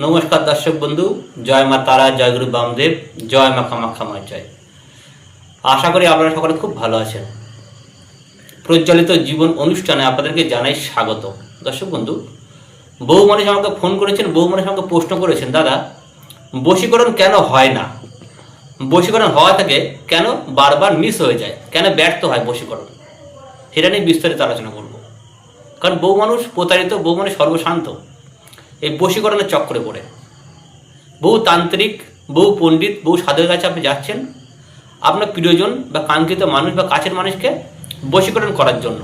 নমস্কার দর্শক বন্ধু, জয় মা তারা, জয় গুরু বামদেব, জয় মা কামাখ্যা মার জয়। আশা করি আপনারা সকলে খুব ভালো আছেন। প্রজ্বলিত জীবন অনুষ্ঠানে আপনাদেরকে জানাই স্বাগত। দর্শক বন্ধু, বহু মানুষ আমাকে ফোন করেছেন, বহু মানুষ আমাকে প্রশ্ন করেছেন, দাদা বশীকরণ কেন হয় না, বশীকরণ হওয়া থেকে কেন বারবার মিস হয়ে যায়, কেন ব্যর্থ হয় বশীকরণ, সেটা নিয়ে বিস্তারিত আলোচনা করব। কারণ বহু মানুষ প্রতারিত, বহু মানুষ সর্বশান্ত এই বশীকরণের চক্করে পড়ে। বহু তান্ত্রিক, বহু পণ্ডিত, বহু সাধুর কাছে আপনি যাচ্ছেন আপনার প্রিয়জন বা কাঙ্ক্ষিত মানুষ বা কাছের মানুষকে বশীকরণ করার জন্য,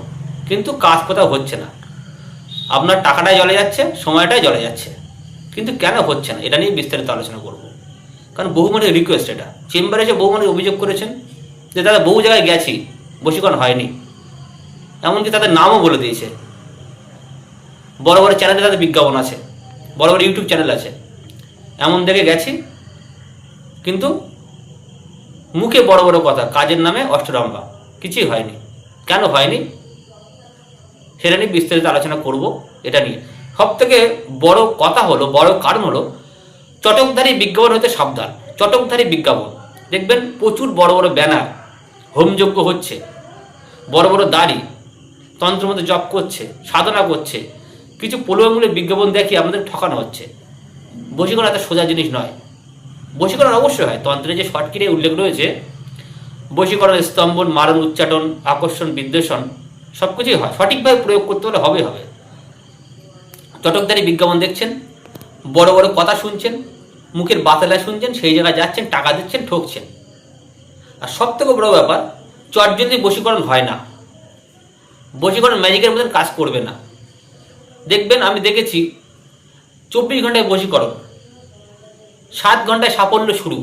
কিন্তু কাজ কোথাও হচ্ছে না। আপনার টাকাটাই জলে যাচ্ছে, সময়টাই জলে যাচ্ছে, কিন্তু কেন হচ্ছে না এটা নিয়ে বিস্তারিত আলোচনা করব। কারণ বহু মানুষের রিকোয়েস্ট, এটা চেম্বারে এসে বহু মানুষ অভিযোগ করেছেন যে দাদা বহু জায়গায় গেছি, বশীকরণ হয়নি। এমনকি তাদের নামও বলে দিয়েছে, বড় বড় চ্যানেলে তাদের বিজ্ঞাপন আছে, বড় বড় ইউটিউব চ্যানেল আছে, এমন দেখে গেছি, কিন্তু মুখে বড় বড় কথা, কাজের নামে অষ্টরম্ভা, কিছুই হয়নি। কেন হয়নি সেটা নিয়ে বিস্তারিত আলোচনা করব। এটা নিয়ে সব থেকে বড় কথা হলো, বড় কারণ হলো চটকধারী বিজ্ঞাপন হতে সাবধান। চটকধারী বিজ্ঞাপন দেখবেন প্রচুর বড় বড় ব্যানার, হোমযজ্ঞ হচ্ছে, বড় বড় দাড়ি, তন্ত্রের মধ্যে জপ করছে, সাধনা করছে, কিছু প্রলোভনমূলক বিজ্ঞাপন দেখিয়ে আমাদের ঠকানো হচ্ছে। বশীকরণ এত সোজা জিনিস নয়। বশীকরণ অবশ্যই হয়, তন্ত্রে যে শর্টকিটে উল্লেখ রয়েছে, বশীকরণ, স্তম্ভন, মারণ, উচ্চাটন, আকর্ষণ, বিদ্বেষণ সব কিছুই হয়, সঠিকভাবে প্রয়োগ করতে হলে হবে। চটকদারি বিজ্ঞাপন দেখছেন, বড় বড় কথা শুনছেন, মুখের বাতালা শুনছেন, সেই জায়গায় যাচ্ছেন, টাকা দিচ্ছেন, ঠকছেন। আর সব থেকে বড় ব্যাপার, চটজলদি বশীকরণ হয় না। বশীকরণ ম্যাজিকের মতন কাজ করবে না। দেখবেন, আমি দেখেছি 24 ঘন্টায় বশীকরণ, 7 ঘন্টায় সাফল্য শুরু,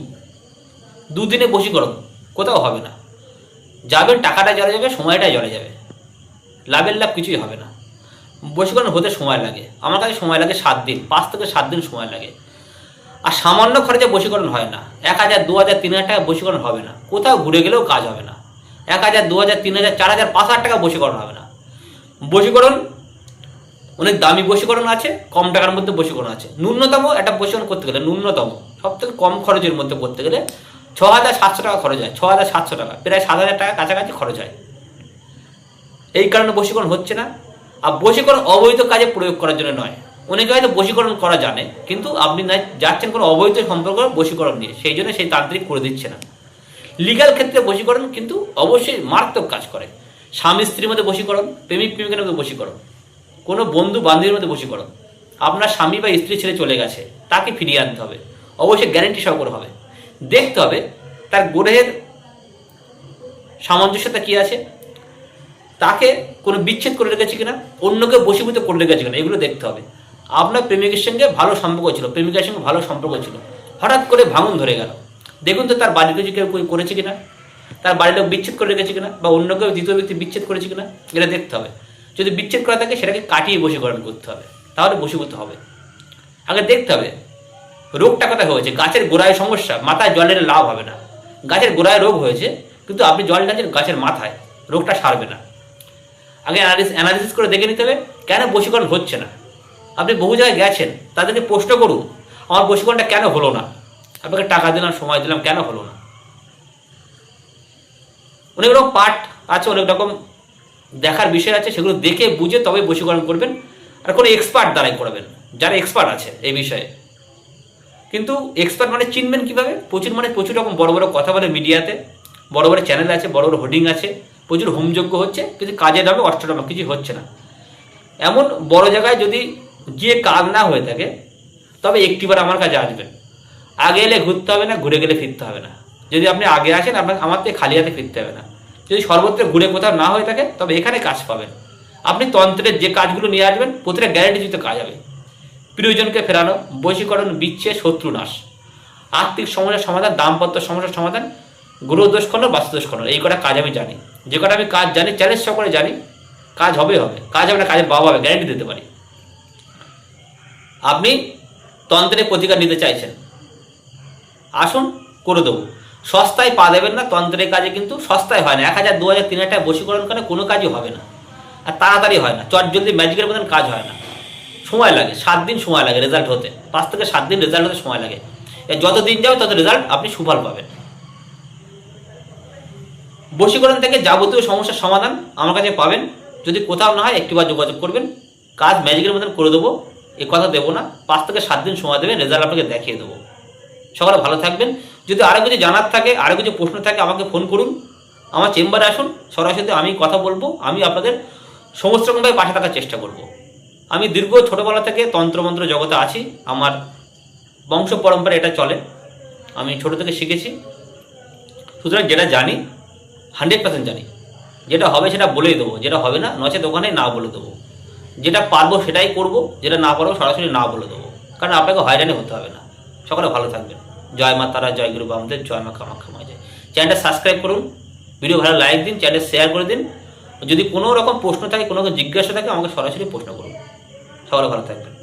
দুদিনে বশীকরণ, কোথাও হবে না। যাবেন, টাকাটা জলে যাবে, সময়টাই জলে যাবে, লাভের লাভ কিছুই হবে না। বশীকরণ হতে সময় লাগে, আমার কাছে সময় লাগে 7 দিন, 5 থেকে 7 দিন সময় লাগে। আর সামান্য খরচে বশীকরণ হয় না। 1000, 2000, 3000 টাকা বশীকরণ হবে না, কোথাও ঘুরে গেলেও কাজ হবে না। 1000, 2000, 3000, 4000, 5000 টাকা বশীকরণ হবে না। বশীকরণ অনেক দামি বশীকরণ আছে, কম টাকার মধ্যে বশীকরণ আছে। ন্যূনতম একটা বশীকরণ করতে গেলে, ন্যূনতম সব থেকে কম খরচের মধ্যে করতে গেলে 6700 টাকা খরচ হয়। 6700 টাকা, প্রায় 7000 টাকা কাছাকাছি খরচ হয়। এই কারণে বশীকরণ হচ্ছে না। আর বশীকরণ অবৈধ কাজে প্রয়োগ করার জন্য নয়। অনেকে হয়তো বশীকরণ করা জানে, কিন্তু আপনি না যাচ্ছেন কোনো অবৈধ সম্পর্ক বশীকরণ নিয়ে, সেই জন্য সেই তান্ত্রিক করে দিচ্ছে না। লিগ্যাল ক্ষেত্রে বশীকরণ কিন্তু অবশ্যই মারাত্মক কাজ করে। স্বামী স্ত্রীর মধ্যে বশীকরণ, প্রেমিক প্রেমিকের মধ্যে বশীকরণ, কোনো বন্ধু বান্ধবীর মধ্যে বশীকরণ। আপনার স্বামী বা স্ত্রী ছেড়ে চলে গেছে, তাকে ফিরিয়ে আনতে হবে, অবশ্যই গ্যারেন্টি সহকারে হবে। দেখতে হবে তার গ্রহের সামঞ্জস্যতা কী আছে, তাকে কোনো বিচ্ছেদ করে রেখেছে কিনা, অন্যকে বশীভূত করে রেখেছে কিনা, এগুলো দেখতে হবে। আপনার প্রেমিকের সঙ্গে ভালো সম্পর্ক ছিল, প্রেমিকার সঙ্গে ভালো সম্পর্ক ছিল, হঠাৎ করে ভাঙন ধরে গেল, দেখুন তো তার বাড়ির কিছু কেউ করেছে কিনা, তার বাড়ির লোক বিচ্ছেদ করে রেখেছে কিনা, বা অন্য কেউ দ্বিতীয় ব্যক্তি বিচ্ছেদ করেছে কিনা, এটা দেখতে হবে। যদি বিচ্ছেদ করা থাকে সেটাকে কাটিয়ে বশীকরণ করতে হবে, তাহলে বশীভূত হবে। আগে দেখতে হবে রোগটা কোথায় হয়েছে। গাছের গোড়ায় সমস্যা, মাথায় জল ঢেলে লাভ হবে না। গাছের গোড়ায় রোগ হয়েছে, কিন্তু আপনি জল ঢালছেন গাছের মাথায়, রোগটা সারবে না। আগে অ্যানালিসিস করে দেখে নিতে হবে কেন বশীকরণ হচ্ছে না। আপনি বহু জায়গায় গেছেন, তাদেরকে প্রশ্ন করুন, আমার বশীকরণটা কেন হলো না। আপনাকে টাকা দিলাম, সময় দিলাম, কেন হলো না। অনেক রকম পার্ট আছে, অনেক রকম দেখার বিষয় আছে, সেগুলো দেখে বুঝে তবে বশীকরণ করবেন। আর কোনো এক্সপার্ট দ্বারাই করবেন, যারা এক্সপার্ট আছে এই বিষয়ে। কিন্তু এক্সপার্ট মানে চিনবেন কীভাবে? প্রচুর রকম বড় বড় কথা বলে মিডিয়াতে, বড় বড় চ্যানেল আছে, বড় বড় হোর্ডিং আছে, প্রচুর হোমযজ্ঞ হচ্ছে, কিন্তু কাজের নামে অষ্টনামে কিছু হচ্ছে না। এমন বড় জায়গায় যদি গিয়ে কাজ না হয়ে থাকে, তবে একটিবার আমার কাছে আসবেন। আগে এলে ঘুরতে হবে না, ঘুরে গেলে ফিরতে হবে না। যদি আপনি আগে আসেন, আপনার আমার থেকে খালি হাতে ফিরতে হবে না। যদি সর্বত্র ঘুরে কোথাও না হয়ে থাকে, তবে এখানে কাজ পাবেন। আপনি তন্ত্রের যে কাজগুলো নিয়ে আসবেন, প্রতিটা গ্যারেন্টিযুক্ত কাজ হবে। প্রিয়জনকে ফেরানো, বশীকরণ, বিচ্ছেদ, শত্রুনাশ, আর্থিক সমস্যার সমাধান, দাম্পত্য সমস্যার সমাধান, গ্রহদোষ খণ্ডন, বাস্তুদোষ খণ্ডন, এই কটা কাজ আমি জানি। যে কটা আমি কাজ জানি, চ্যালেঞ্জ সকলে জানি, কাজ হবে। কাজ হবে না, কাজের বাবা হবে, গ্যারেন্টি দিতে পারি। আপনি তন্ত্রের প্রতিকার নিতে চাইছেন, আসুন, করে দেবো। সস্তায় পা দেবেন না, তন্ত্রের কাজে কিন্তু সস্তায় হয় না। 1000, 2000, 3000 টাকা বশীকরণ করে কোনো কাজই হবে না, আর তাড়াতাড়ি হয় না। চটজলদি ম্যাজিকের মতন কাজ হয় না, সময় লাগে, 7 দিন সময় লাগে রেজাল্ট হতে, 5 থেকে 7 দিন রেজাল্ট হতে সময় লাগে। যত দিন যাবে তত রেজাল্ট আপনি সুফল পাবেন। বশীকরণ থেকে যাবতীয় সমস্যার সমাধান আমার কাছে পাবেন। যদি কোথাও না হয় একটিবার যোগাযোগ করবেন, কাজ ম্যাজিকের মতন করে দেবো, এ কথা দেবো না। 5 থেকে 7 দিন সময় দেবেন, রেজাল্ট আপনাকে দেখিয়ে দেবো। সকলে ভালো থাকবেন। যদি আরও কিছু জানার থাকে, আরও কিছু প্রশ্ন থাকে, আমাকে ফোন করুন, আমার চেম্বারে আসুন, সরাসরি আমি কথা বলবো। আমি আপনাদের সমস্ত রকমভাবে পাশে থাকার চেষ্টা করব। আমি দীর্ঘ ছোটোবেলা থেকে তন্ত্রমন্ত্র জগতে আছি, আমার বংশ পরম্পরা এটা চলে, আমি ছোটো থেকে শিখেছি। সুতরাং যেটা জানি 100% জানি, যেটা হবে সেটা বলেই দেবো, যেটা হবে না নচেত ওখানে না বলে দেবো। যেটা পারবো সেটাই করব, যেটা না পারবো সরাসরি না বলে দেবো, কারণ আপনাকে হয়রানি হতে হবে না। সকলে ভালো থাকবেন। জয় মা তারা, জয় গুরু বামদেব, জয় মা কামাখ্যা মা জয়। চ্যানেলটা সাবস্ক্রাইব করুন, ভিডিও ভালো লাইক দিন, চ্যানেল শেয়ার করে দিন। যদি কোনো রকম প্রশ্ন থাকে, কোনো রকম জিজ্ঞাসা থাকে, আমাকে সরাসরি প্রশ্ন করুন। সকলে ভালো থাকবেন।